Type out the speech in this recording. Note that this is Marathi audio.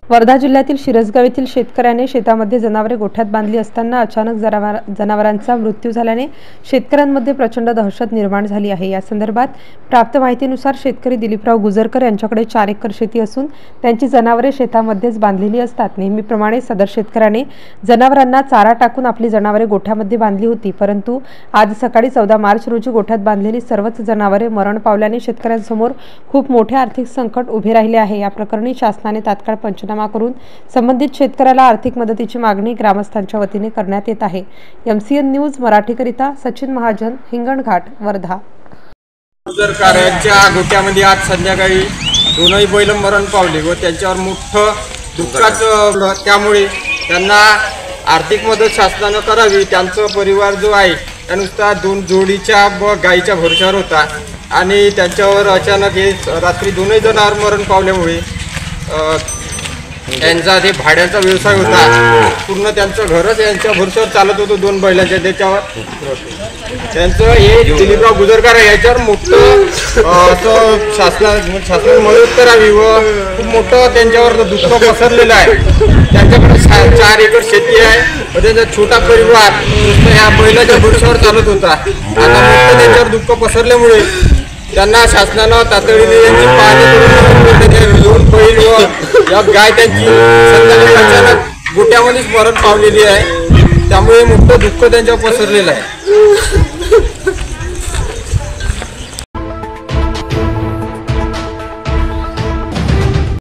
वर्धा जिल्ह्यातील शिरसगाव येथील शेतकऱ्याने शेतामध्ये जनावरे गोठ्यात बांधली असताना अचानक जनावरांचा मृत्यू झाल्याने शेतकऱ्यांमध्ये प्रचंड दहशत निर्माण झाली आहे। या संदर्भात प्राप्त माहितीनुसार शेतकरी दिलीपराव गुजरकर यांच्याकडे 4 एकर शेती असून त्यांची जनावरे शेतामध्येच बांधलेली असतात। नेहमीप्रमाणे सदर शेतकऱ्याने जनावरांना चारा टाकून आपली जनावरे गोठ्यामध्ये बांधली होती, परंतु आज सकाळी 14 मार्च रोजी गोठ्यात बांधलेली सर्वच जनावरे मरण पावल्याने शेतकऱ्यांसमोर खूप मोठे आर्थिक संकट उभे राहिले आहे। या प्रकरणी शासनाने तात्काळ पंचनामा करून संबंधित शेतकऱ्याला आर्थिक मदतीची मागणी ग्रामस्थांच्या वतीने करण्यात येत आहे। MCN न्यूज मराठीकरिता सचिन महाजन, हिंगणघाट, वर्धा। गुजरकरांच्या गोठ्यामध्ये आज संध्याकाळी दोनही बैल मरण पावले व त्यांच्यावर मोठं दुःखाचं, त्यामुळे त्यांना आर्थिक मदत शासनाने करावी। त्यांचा परिवार जो आहे त्यानुसार 2 जोडीच्या व गायीच्या भरोशावर होता आणि त्यांच्यावर अचानक हे रात्री दोनही जनावर मरण पावल्यामुळे त्यांचा ते भाड्याचा व्यवसाय होता, पूर्ण त्यांचं घरच यांच्या भरोशावर चालत होतं 2 बैलांच्या। त्याच्यावर त्यांचं हे दिलीपराव गुजरकर याच्यावर मोठं असं शासनाने मदत करावी व खूप मोठं त्यांच्यावर दुःख पसरलेलं आहे। त्यांच्याकडे 4 एकर शेती आहे व त्यांचा छोटा परिवार ह्या बैलाच्या भरोशावर चालत होता। आता मोठं त्यांच्यावर दुःख पसरल्यामुळे त्यांना शासनानं तातडीने यांची पाहणी करून 2 बैल व या गाय त्यांची संध्याकाळी अचानक गोट्यामध्येच मरण पावलेली आहे, त्यामुळे मोठं दुःख त्यांच्यावर पसरलेलं आहे।